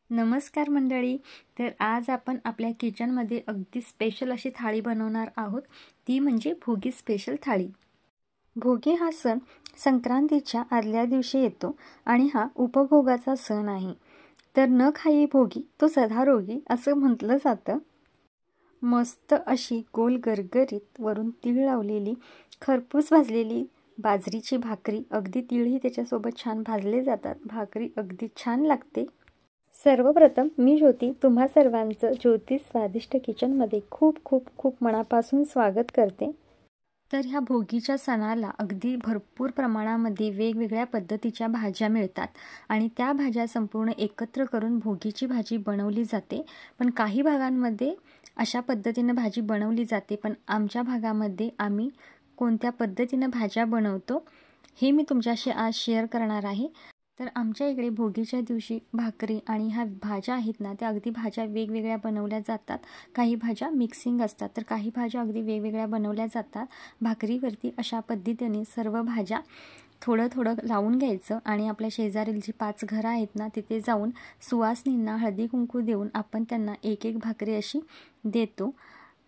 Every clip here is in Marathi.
नमस्कार मंडळी. तर आज आपण आपल्या किचनमध्ये अगदी स्पेशल अशी थाळी बनवणार आहोत. ती म्हणजे भोगी स्पेशल थाळी. भोगी हा सण संक्रांतीच्या आदल्या दिवशी येतो आणि हा उपभोगाचा सण आहे. तर न खाई भोगी तो सदारोगी असं म्हटलं जातं. मस्त अशी गोल गरगरीत वरून तीळ लावलेली खरपूस भाजलेली बाजरीची भाकरी, अगदी तीळही त्याच्यासोबत छान भाजले जातात. भाकरी अगदी छान लागते. सर्वप्रथम मी ज्योती तुम्हा सर्वांचं ज्योती स्वादिष्ट किचनमध्ये खूप खूप खूप मनापासून स्वागत करते. तर ह्या भोगीच्या सणाला अगदी भरपूर प्रमाणामध्ये वेगवेगळ्या पद्धतीच्या भाज्या मिळतात आणि त्या भाज्या संपूर्ण एकत्र करून भोगीची भाजी बनवली जाते. पण काही भागांमध्ये अशा पद्धतीनं भाजी बनवली जाते, पण आमच्या भागामध्ये आम्ही कोणत्या पद्धतीनं भाज्या बनवतो हे मी तुमच्याशी आज शेअर करणार आहे. तर आमच्या इकडे भोगीच्या दिवशी भाकरी आणि ह्या भाज्या आहेत ना, त्या अगदी भाज्या वेगवेगळ्या बनवल्या जातात. काही भाज्या मिक्सिंग असतात, तर काही भाज्या अगदी वेगवेगळ्या बनवल्या जातात. भाकरीवरती अशा पद्धतीने सर्व भाज्या थोडं थोडं लावून घ्यायचं आणि आपल्या शेजारील जी 5 घरं आहेत ना, तिथे जाऊन सुवासिनींना हळदी कुंकू देऊन आपण त्यांना एक एक भाकरी अशी देतो.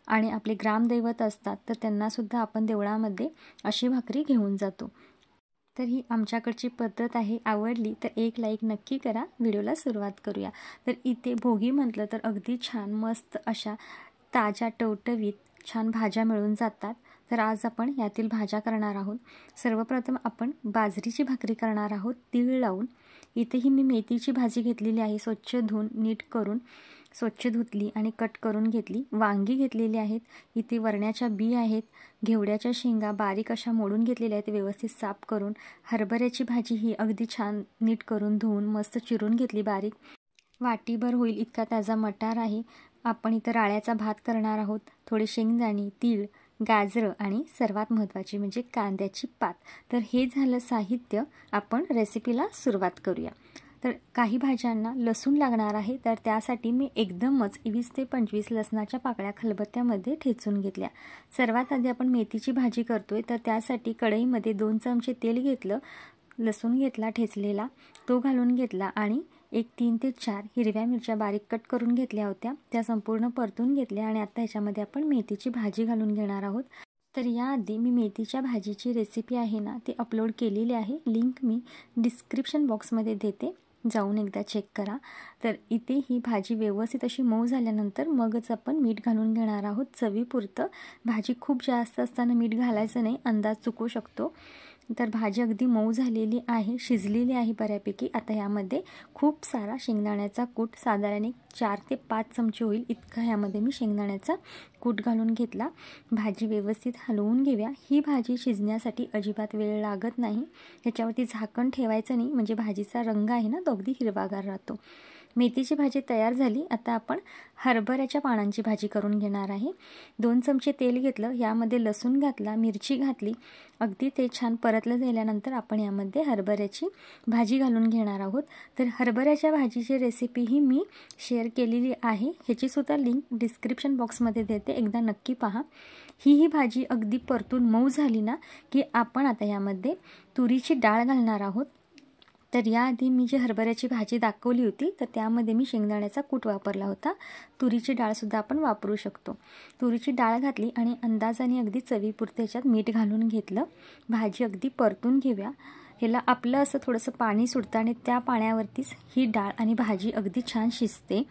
आणि आपले ग्रामदैवत असतात, तर त्यांनासुद्धा आपण देवळामध्ये अशी भाकरी घेऊन जातो. तर ही आमच्याकडची पद्धत आहे. आवडली तर एक लाईक नक्की करा. व्हिडिओला सुरुवात करूया. तर इथे भोगी म्हटलं तर अगदी छान मस्त अशा ताज्या टवटवीत छान भाज्या मिळून जातात. तर आज आपण यातील भाज्या करणार आहोत. सर्वप्रथम आपण बाजरीची भाकरी करणार आहोत तीळ लावून. इथेही मी मेथीची भाजी घेतलेली आहे. स्वच्छ धुवून नीट करून स्वच्छ धुतली आणि कट करून घेतली. वांगी घेतलेली आहेत. इथे वरण्याच्या बी आहेत. घेवड्याच्या शेंगा बारीक अशा मोडून घेतलेल्या आहेत व्यवस्थित साफ करून. हरभऱ्याची भाजी ही अगदी छान नीट करून धुवून मस्त चिरून घेतली बारीक. वाटीभर होईल इतका ताजा मटार आहे. आपण इथं राळ्याचा भात करणार आहोत. थोडे शेंगदाणे, तीळ, गाजरं आणि सर्वात महत्त्वाची म्हणजे कांद्याची पात. तर हे झालं साहित्य. आपण रेसिपीला सुरुवात करूया. तर काही भाज्यांना लसूण लागणार आहे, तर त्यासाठी मी एकदमच 20 ते 25 लसणाच्या पाकळ्या खलबत्त्यामध्ये ठेचून घेतल्या. सर्वात आधी आपण मेथीची भाजी करतोय, तर त्यासाठी कढईमध्ये 2 चमचे तेल घेतलं. लसूण घेतला ठेचलेला, तो घालून घेतला आणि 3 ते 4 हिरव्या मिरच्या बारीक कट करून घेतल्या होत्या, त्या संपूर्ण परतून घेतल्या. आणि आता ह्याच्यामध्ये आपण मेथीची भाजी घालून घेणार आहोत. तर याआधी मी मेथीच्या भाजीची रेसिपी आहे ना, ती अपलोड केलेली आहे. लिंक मी डिस्क्रिप्शन बॉक्समध्ये देते, जाऊन एकदा चेक करा. तर इथे ही भाजी व्यवस्थित अशी मऊ झाल्यानंतर मगच आपण मीठ घालून घेणार आहोत चवीपुरतं. भाजी खूप जास्त असताना मीठ घालायचं नाही, अंदाज चुकू शकतो. तर भाजी अगदी मऊ झालेली आहे, शिजलेली आहे बऱ्यापैकी. आता यामध्ये खूप सारा शेंगदाण्याचा कूट, साधारण 4 ते 5 चमचे होईल इतका ह्यामध्ये मी शेंगदाण्याचा कूट घालून घेतला. भाजी व्यवस्थित हलवून घेऊया. ही भाजी शिजण्यासाठी अजिबात वेळ लागत नाही. ह्याच्यावरती झाकण ठेवायचं नाही, म्हणजे भाजीचा रंग आहे ना, तो अगदी हिरवागार राहतो. मेथीची भाजी तयार झाली. आता आपण हरभऱ्याच्या पानांची भाजी करून घेणार आहे. 2 चमचे तेल घेतलं, यामध्ये लसूण घातला, मिरची घातली. अगदी ते छान परतलं झाल्यानंतर आपण यामध्ये हरभऱ्याची भाजी घालून घेणार आहोत. तर हरभऱ्याच्या भाजीची रेसिपी ही मी शेअर केलेली आहे. ह्याचीसुद्धा लिंक डिस्क्रिप्शन बॉक्समध्ये देते, एकदा नक्की पहा. ही भाजी अगदी परतून मऊ झाली ना, की आपण आता यामध्ये तुरीची डाळ घालणार आहोत. तर याआधी मी जी हरभऱ्याची भाजी दाखवली होती, तर त्यामध्ये मी शेंगदाण्याचा कूट वापरला होता. तुरीची डाळसुद्धा आपण वापरू शकतो. तुरीची डाळ घातली आणि अंदाजाने अगदी चवीपुरते ह्याच्यात मीठ घालून घेतलं. भाजी अगदी परतून घेऊया. ह्याला आपलं असं थोडंसं पाणी सुटतं आणि त्या पाण्यावरतीच ही डाळ आणि भाजी अगदी छान शिजते.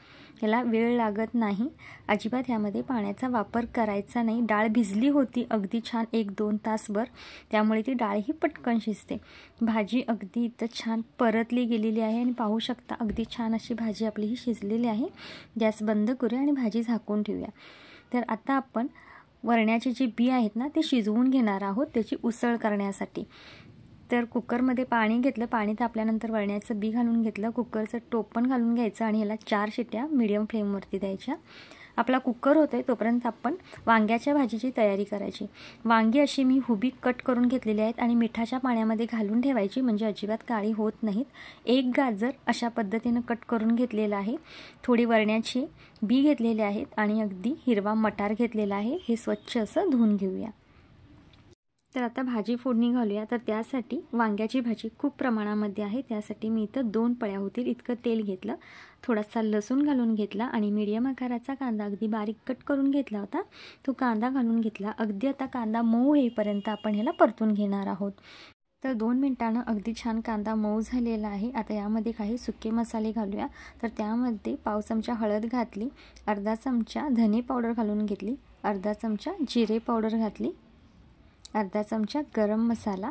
याला वेळ लागत नाही अजिबात. ह्यामध्ये पाण्याचा वापर करायचा नाही. डाळ भिजली होती अगदी छान 1-2 तासभर, त्यामुळे ती डाळही पटकन शिजते. भाजी अगदी इथं छान परतली गेलेली आहे आणि पाहू शकता अगदी छान अशी भाजी आपली ही शिजलेली आहे. गॅस बंद करूया आणि भाजी झाकून ठेवूया. तर आता आपण वरण्याची जी बी आहेत ना, ते शिजवून घेणार आहोत त्याची उसळ करण्यासाठी. तर कुकरमध्ये पाणी घेतलं. पाणी तापल्यानंतर वरण्याचं बी घालून घेतलं. कुकरचं टोप पण घालून घ्यायचं आणि ह्याला 4 शिट्या मीडियम फ्लेमवरती द्यायच्या. आपला कुकर होतोय तोपर्यंत आपण वांग्याच्या भाजीची तयारी करायची. वांगी अशी मी हुबी कट करून घेतलेली आहेत आणि मिठाच्या पाण्यामध्ये घालून ठेवायची, म्हणजे अजिबात काळी होत नाहीत. 1 गाजर अशा पद्धतीनं कट करून घेतलेला आहे. थोडी वरण्याची बी घेतलेली आहेत आणि अगदी हिरवा मटार घेतलेला आहे. हे स्वच्छ असं धुवून घेऊया. तर आता भाजी फोडणी घालूया. तर त्यासाठी वांग्याची भाजी खूप प्रमाणामध्ये आहे, त्यासाठी मी इथं 2 पळ्या होतील इतकं तेल घेतलं, थोडासा लसूण घालून घेतला आणि मीडियम आकाराचा कांदा अगदी बारीक कट करून घेतला होता, तो कांदा घालून घेतला. अगदी आता कांदा मऊ होईपर्यंत आपण ह्याला परतून घेणार आहोत. तर 2 मिनिटांनं अगदी छान कांदा मऊ झालेला आहे. आता यामध्ये काही सुके मसाले घालूया. तर त्यामध्ये पाव चमचा हळद घातली, अर्धा चमचा धने पावडर घालून घेतली, अर्धा चमचा जिरे पावडर घातली, अर्धा चमचा गरम मसाला,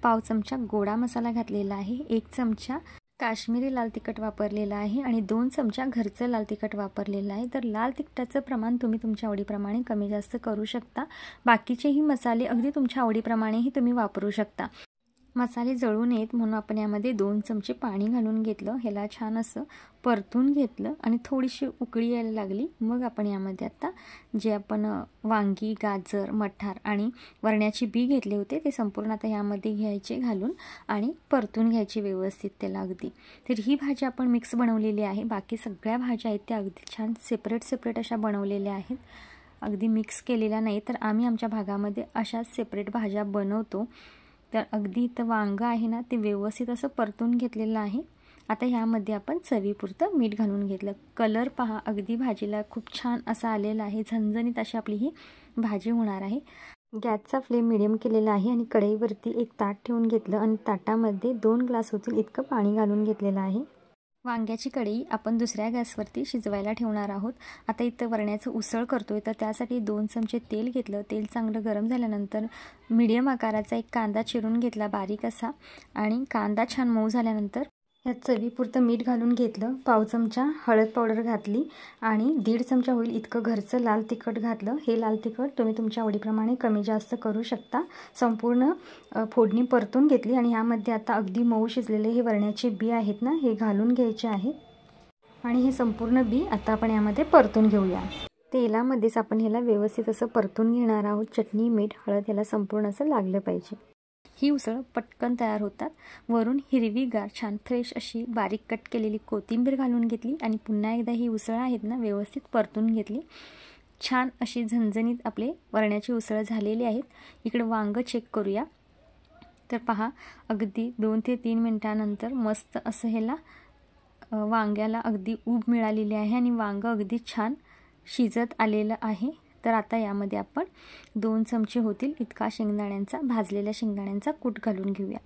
पाव चमचा गोडा मसाला घातलेला आहे, 1 चमचा काश्मीरी लाल तिखट वापरलेला आहे आणि 2 चमचा घरचं लाल तिखट वापरलेलं आहे. तर लाल तिखटाचं प्रमाण तुम्ही तुमच्या आवडीप्रमाणे कमी जास्त करू शकता. बाकीचेही मसाले अगदी तुमच्या आवडीप्रमाणेही तुम्ही वापरू शकता. मसाले जळू नयेत म्हणून आपण यामध्ये 2 चमचे पाणी घालून घेतलं, ह्याला छान असं परतून घेतलं आणि थोडीशी उकळी यायला लागली. मग आपण यामध्ये आता जे आपण वांगी, गाजर, मठार आणि वरण्याची बी घेतले होते ते संपूर्ण आता यामध्ये घ्यायचे घालून आणि परतून घ्यायची व्यवस्थित त्याला अगदी. तर ही भाजी आपण मिक्स बनवलेली आहे. बाकी सगळ्या भाज्या आहेत त्या अगदी छान सेपरेट अशा बनवलेल्या आहेत, अगदी मिक्स केलेल्या नाही. तर आम्ही आमच्या भागामध्ये अशाच सेपरेट भाज्या बनवतो. तर अगदी इथं वांगं आहे ना ते व्यवस्थित असं परतून घेतलेलं आहे. आता ह्यामध्ये आपण चवीपुरतं मीठ घालून घेतलं. कलर पहा अगदी भाजीला खूप छान असा आलेला आहे, झणझणीत अशी आपली ही भाजी होणार आहे. गॅसचा फ्लेम मिडियम केलेला आहे आणि कढईवरती एक ताट ठेवून घेतलं आणि ताटामध्ये 2 ग्लास होतील इतकं पाणी घालून घेतलेलं आहे. वांग्याची कढई आपण दुसऱ्या गॅसवरती शिजवायला ठेवणार आहोत. आता इथं वरण्याचं उसळ करतोय, तर त्यासाठी 2 चमचे तेल घेतलं. तेल चांगलं गरम झाल्यानंतर मीडियम आकाराचा एक कांदा चिरून घेतला बारीक असा आणि कांदा छान मऊ झाल्यानंतर ह्यात चवीपुरतं मीठ घालून घेतलं, पाव चमचा हळद पावडर घातली आणि 1.5 चमचा होईल इतकं घरचं लाल तिखट घातलं. हे लाल तिखट तुम्ही तुमच्या आवडीप्रमाणे कमी जास्त करू शकता. संपूर्ण फोडणी परतून घेतली आणि यामध्ये आता अगदी मऊ शिजलेले हे वरण्याचे बी आहेत ना हे घालून घ्यायचे आहेत आणि हे संपूर्ण बी आता आपण यामध्ये परतून घेऊया. तेलामध्येच आपण ह्याला व्यवस्थित असं परतून घेणार आहोत. चटणी, मीठ, हळद ह्याला संपूर्ण असं लागलं पाहिजे. ही उसळ पटकन तयार होतात. वरून हिरवीगार छान फ्रेश अशी बारीक कट केलेली कोथिंबीर घालून घेतली आणि पुन्हा एकदा ही उसळ आहेत ना व्यवस्थित परतून घेतली. छान अशी झणझणीत आपले वरण्याची उसळ झालेली आहेत. इकडे वांगं चेक करूया. तर पहा अगदी 2 ते 3 मिनिटानंतर मस्त असं ह्याला वांग्याला अगदी ऊब मिळालेली आहे आणि वांगं अगदी छान शिजत आलेलं आहे. तर आता यामध्ये आपण 2 चमचे होतील इतका भाजलेल्या शेंगदाण्यांचा कूट घालून घेऊया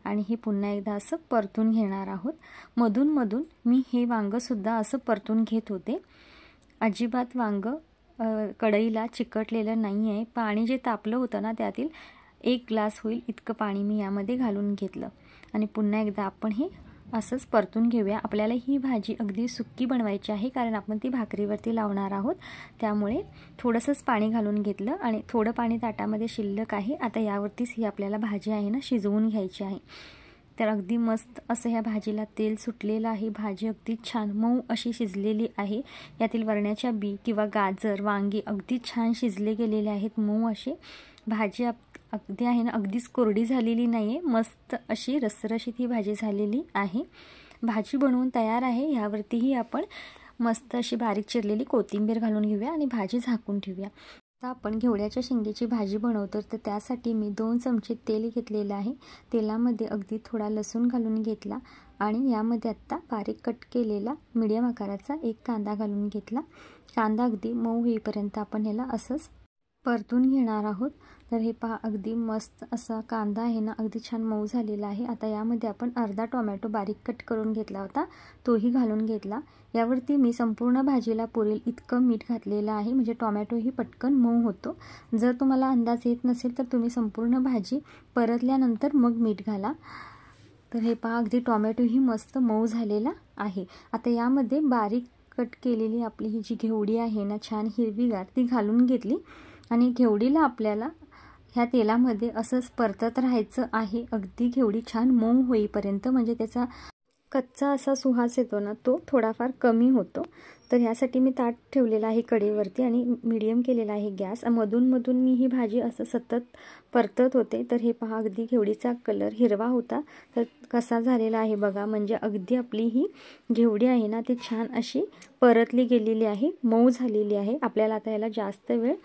आणि हे पुन्हा एकदा असं परतून घेणार आहोत. मधून मधून मी हे वांगंसुद्धा असं परतून घेत होते. अजिबात वांगं कढईला चिकटलेलं नाही आहे. पाणी जे तापलं होतं ना त्यातील 1 ग्लास होईल इतकं पाणी मी यामध्ये घालून घेतलं आणि पुन्हा एकदा आपण हे असंच परतून घेऊया. आपल्याला ही भाजी अगदी सुक्की बनवायची आहे कारण आपण ती भाकरीवरती लावणार आहोत, त्यामुळे थोडंसंच पाणी घालून घेतलं आणि थोडं पाणी ताटामध्ये शिल्लक आहे. आता यावरतीच ही आपल्याला भाजी आहे ना शिजवून घ्यायची आहे. तर अगदी मस्त असं ह्या भाजीला तेल सुटलेलं आहे. भाजी अगदी छान मऊ अशी शिजलेली आहे. यातील वरण्याच्या बी किंवा गाजर, वांगी अगदी छान शिजले गेलेले आहेत, मऊ असे. भाजी अगदी आहे ना अगदीच कोरडी झालेली नाही आहे, मस्त अशी रसरशीत ही भाजी झालेली आहे. भाजी बनवून तयार आहे. ह्यावरतीही आपण मस्त अशी बारीक चिरलेली कोथिंबीर घालून घेऊया आणि भाजी झाकून ठेवूया. आता आपण घेवड्याच्या शेंगेची भाजी बनवतो, तर त्यासाठी मी 2 चमचे तेल घेतलेलं आहे. तेलामध्ये अगदी थोडा लसूण घालून घेतला आणि यामध्ये आत्ता बारीक कट केलेला मीडियम आकाराचा एक कांदा घालून घेतला. कांदा अगदी मऊ होईपर्यंत आपण ह्याला असंच परतून घेणार आहोत. तर हे पहा अगदी मस्त असा कांदा आहे ना अगदी छान मऊ झालेला आहे. आता यामध्ये आपण अर्धा टोमॅटो बारीक कट करून घेतला होता तोही घालून घेतला. यावरती मी संपूर्ण भाजीला पुरेल इतकं मीठ घातलेलं आहे, म्हणजे टोमॅटोही पटकन मऊ होतो. जर तुम्हाला अंदाज येत नसेल तर तुम्ही संपूर्ण भाजी परतल्यानंतर मग मीठ घाला. तर हे पहा अगदी टोमॅटोही मस्त मऊ झालेला आहे. आता यामध्ये बारीक कट केलेली आपली ही जी घेवडी आहे ना छान हिरवीगार ती घालून घेतली आणि घेवडीला आपल्याला ह्या तेलामध्ये असंच परतत राहायचं आहे अगदी घेवडी छान मऊ होईपर्यंत, म्हणजे त्याचा कच्चा असा सुवास येतो ना तो थोडाफार कमी होतो. तर ह्यासाठी मी ताट ठेवलेला आहे कढईवरती आणि मीडियम केलेला आहे गॅस. मधून मधून मी ही भाजी असं सतत परतत होते. तर हे पहा अगदी घेवडीचा कलर हिरवा होता तर कसा झालेला आहे बघा, म्हणजे अगदी आपली ही घेवडी आहे ना ती छान अशी परतली गेलेली आहे, मऊ झालेली आहे. आपल्याला आता याला जास्त वेळ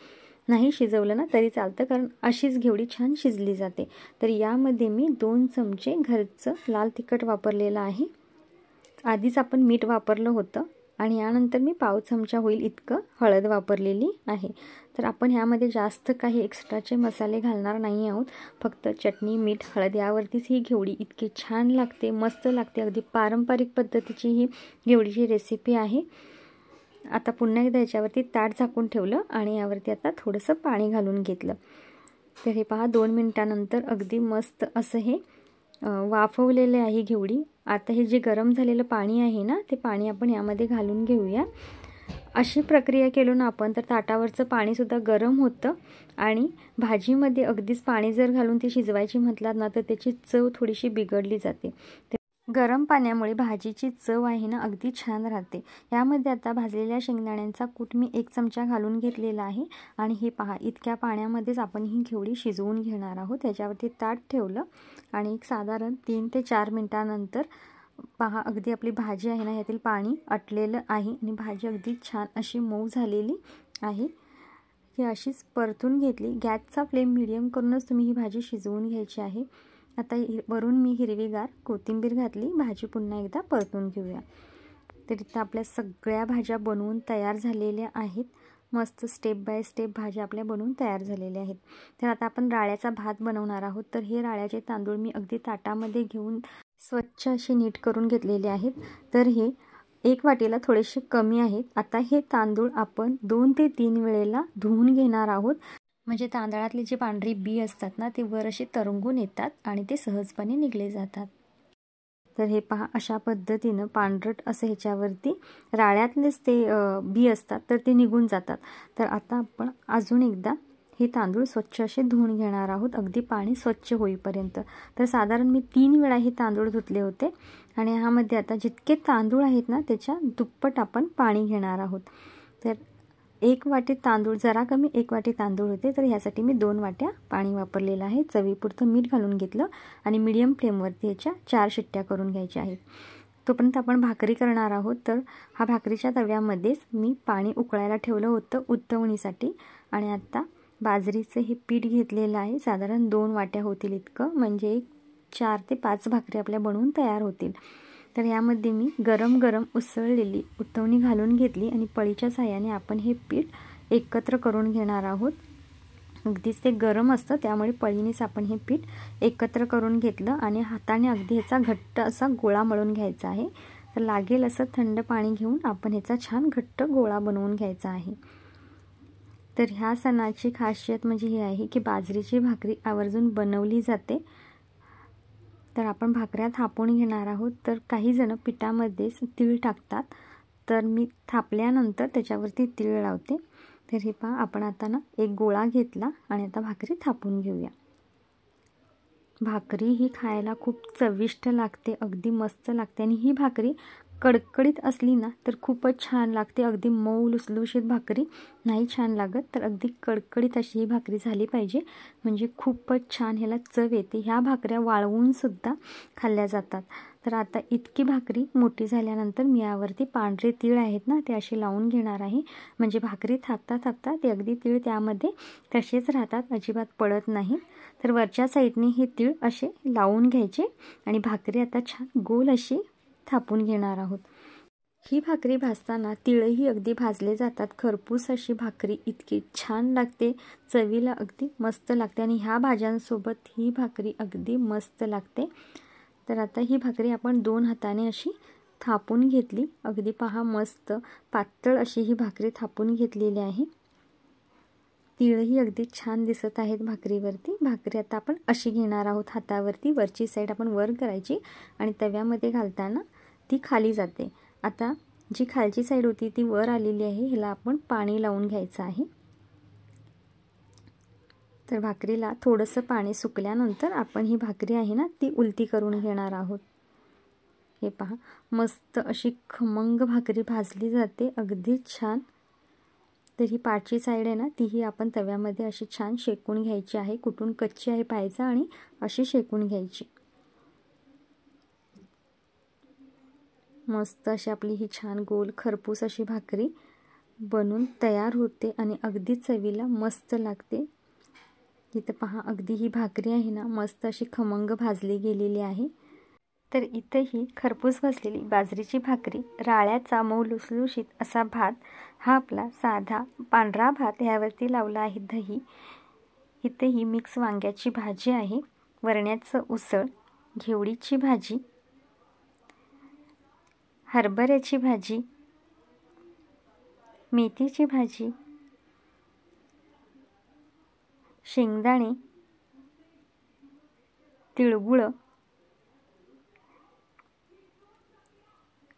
नाही शिजवलं ना तरी चालतं, कारण अशीच घेवडी छान शिजली जाते. तर यामध्ये मी 2 चमचे घरचं लाल तिखट वापरलेलं आहे. आधीच आपण मीठ वापरलं होतं आणि यानंतर मी पाव चमचा होईल इतकं हळद वापरलेली आहे. तर आपण ह्यामध्ये जास्त काही एक्स्ट्राचे मसाले घालणार नाही आहोत. फक्त चटणी, मीठ, हळद यावरतीच ही घेवडी इतकी छान लागते, मस्त लागते. अगदी पारंपरिक पद्धतीची ही घेवडीची रेसिपी आहे. आता पुन्हा एकदा याच्यावरती ताट झाकून ठेवलं आणि यावरती आता थोडंसं पाणी घालून घेतलं. तर हे पहा 2 मिनिटानंतर अगदी मस्त असं हे वाफवलेले आहे घेवडी. आता हे जे गरम झालेलं पाणी आहे ना, ते पाणी आपण यामध्ये घालून घेऊया. अशी प्रक्रिया केलो ना आपण तर ताटावरचं पाणीसुद्धा गरम होतं आणि भाजीमध्ये अगदीच पाणी जर घालून ती शिजवायची म्हटलात ना तर त्याची चव थोडीशी बिघडली जाते. गरम पाण्यामुळे भाजीची चव आहे ना अगदी छान राहते. यामध्ये आता भाजलेल्या शेंगदाण्यांचा कूट मी 1 चमचा घालून घेतलेला आहे आणि हे पहा इतक्या पाण्यामध्येच आपण ही घेवडी शिजवून घेणार आहोत. त्याच्यावरती ताट ठेवलं आणि एक साधारण 3 ते 4 मिनिटानंतर पहा अगदी आपली भाजी आहे ना यातील पाणी आटलेलं आहे आणि भाजी अगदी छान अशी मऊ झालेली आहे. ही अशीच परतून घेतली. गॅसचा फ्लेम मीडियम करूनच तुम्ही ही भाजी शिजवून घ्यायची आहे. आता वरून मी हिरवीगार कोथिंबीर घातली. भाजी पुन्हा एकदा परतून घेऊया. तर इथं आपल्या सगळ्या भाज्या बनवून तयार झालेल्या आहेत. मस्त स्टेप बाय स्टेप भाज्या आपल्या बनवून तयार झालेल्या आहेत. तर आता आपण राळ्याचा भात बनवणार आहोत. तर हे राळ्याचे तांदूळ मी अगदी ताटामध्ये घेऊन स्वच्छ असे नीट करून घेतलेले आहेत. तर हे 1 वाटीला थोडेसे कमी आहेत. आता हे तांदूळ आपण 2 ते 3 वेळेला धुवून घेणार आहोत. म्हणजे तांदळातले जे पांढरी बी असतात ना ते वर असे तरंगून येतात आणि ते सहजपणे निघले जातात. तर हे पहा अशा पद्धतीनं पांढरट असं ह्याच्यावरती राळ्यातलेच ते बी असतात तर ते निघून जातात. तर आता आपण अजून एकदा हे तांदूळ स्वच्छ असे धुवून घेणार आहोत अगदी पाणी स्वच्छ होईपर्यंत. तर साधारण मी 3 वेळा हे तांदूळ धुतले होते आणि ह्यामध्ये आता जितके तांदूळ आहेत ना त्याच्या दुप्पट आपण पाणी घेणार आहोत. तर 1 वाटी तांदूळ जरा कमी 1 वाटी तांदूळ होते तर ह्यासाठी मी 2 वाट्या पाणी वापरलेलं आहे. चवीपुरतं मीठ घालून घेतलं आणि मीडियम फ्लेमवरती ह्याच्या 4 शिट्ट्या करून घ्यायच्या आहेत. तोपर्यंत आपण भाकरी करणार आहोत. तर हा भाकरीच्या तव्यामध्येच मी पाणी उकळायला ठेवलं होतं उतवणीसाठी आणि आता बाजरीचं हे पीठ घेतलेलं आहे. साधारण 2 वाट्या होतील इतकं, म्हणजे 4 ते 5 भाकरी आपल्या बनवून तयार होतील. तर यामध्ये मी गरम गरम उसळलेली उतवणी घालून घेतली आणि पळीच्या साहाय्याने आपण हे पीठ एकत्र करून घेणार आहोत. अगदीच ते गरम असतं त्यामुळे पळीनेच आपण हे पीठ एकत्र करून घेतलं आणि हाताने अगदी ह्याचा घट्ट असा गोळा मळून घ्यायचा आहे. तर लागेल असं थंड पाणी घेऊन आपण ह्याचा छान घट्ट गोळा बनवून घ्यायचा आहे. तर ह्या सणाची खासियत म्हणजे ही आहे की बाजरीची भाकरी आवर्जून बनवली जाते. तर आपण भाकऱ्या थापून घेणार आहोत. तर काही जण पिठामध्येच तीळ टाकतात, तर मी थापल्यानंतर त्याच्यावरती तीळ लावते. तर हे पहा आपण आता ना एक गोळा घेतला आणि आता भाकरी थापून घेऊया. भाकरी ही खायला खूप चविष्ट लागते, अगदी मस्त लागते आणि ही भाकरी कडकडीत असली ना तर खूपच छान लागते. अगदी मऊ लुसलुशीत भाकरी नाही छान लागत, तर अगदी कडकडीत अशी ही भाकरी झाली पाहिजे, म्हणजे खूपच छान ह्याला चव येते. ह्या भाकऱ्या वाळवून सुद्धा खाल्ल्या जातात. तर आता इतकी भाकरी मोठी झाल्यानंतर मी यावरती पांढरे तीळ आहेत ना ते असे लावून घेणार आहे. म्हणजे भाकरी थापता थापता ते अगदी तीळ त्यामध्ये तसेच राहतात, अजिबात पडत नाहीत. तर वरच्या साईडने हे तीळ असे लावून घ्यायचे आणि भाकरी आता छान गोल अशी थापून घेणार आहोत. ही भाकरी भाजताना तीळही अगदी भाजले जातात. खरपूस अशी भाकरी इतकी छान लागते, चवीला अगदी मस्त लागते आणि ह्या भाज्यांसोबत ही भाकरी अगदी मस्त लागते. तर आता ही भाकरी आपण 2 हाताने अशी थापून घेतली. अगदी पहा मस्त पातळ अशी ही भाकरी थापून घेतलेली आहे. तीळही अगदी छान दिसत आहेत भाकरीवरती. भाकरी आता आपण अशी घेणार आहोत हातावरती. वरची साईड आपण वर करायची आणि तव्यामध्ये घालताना ती खाली जाते. आता जी खालची साईड होती ती वर आलेली आहे, ह्याला आपण पाणी लावून घ्यायचं आहे. तर भाकरीला थोडंसं पाणी सुकल्यानंतर आपण ही भाकरी आहे ना ती उलटी करून घेणार आहोत. हे पहा मस्त अशी खमंग भाकरी भाजली जाते, अगदी छान. तर ही पाठची साईड आहे ना तीही आपण तव्यामध्ये अशी छान शेकून घ्यायची आहे. कुठून कच्ची आहे पाहायचं आणि अशी शेकून घ्यायची. मस्त अशी आपली ही छान गोल खरपूस अशी भाकरी बनून तयार होते आणि अगदी चवीला मस्त लागते। इथं पहा, अगदी ही भाकरी आहे ना मस्त अशी खमंग भाजली गेलेली आहे। तर इथे ही खरपूस भाजलेली बाजरीची भाकरी, राळ्याचा मऊ लुसलुशीत असा भात, हा आपला साधा पांढरा भात, यावरती लावला आहे दही। इथे ही मिक्स वांग्याची भाजी आहे, वरण्याचं उसळ, घेवडीची भाजी, हरभऱ्याची भाजी, मेथीची भाजी, शेंगदाणे, तिळगुळ,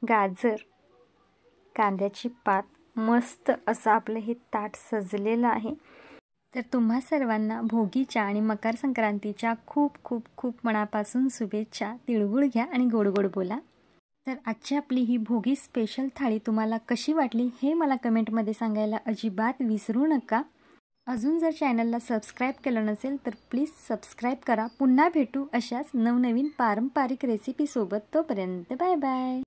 गाजर, कांद्याची पात, मस्त असं आपलं हे ताट सजलेलं आहे। तर तुम्हा सर्वांना भोगीच्या आणि मकर संक्रांतीच्या खूप खूप खूप मनापासून शुभेच्छा। तिळगुळ घ्या आणि गोड गोड बोला। तर आजची आपली ही भोगी स्पेशल थाळी तुम्हाला कशी वाटली हे मला कमेंटमध्ये सांगायला अजिबात विसरू नका। अजून जर चॅनलला सबस्क्राईब केलं नसेल तर प्लीज सबस्क्राईब करा। पुन्हा भेटू अशाच नवनवीन पारंपरिक रेसिपीसोबत। तोपर्यंत बाय बाय।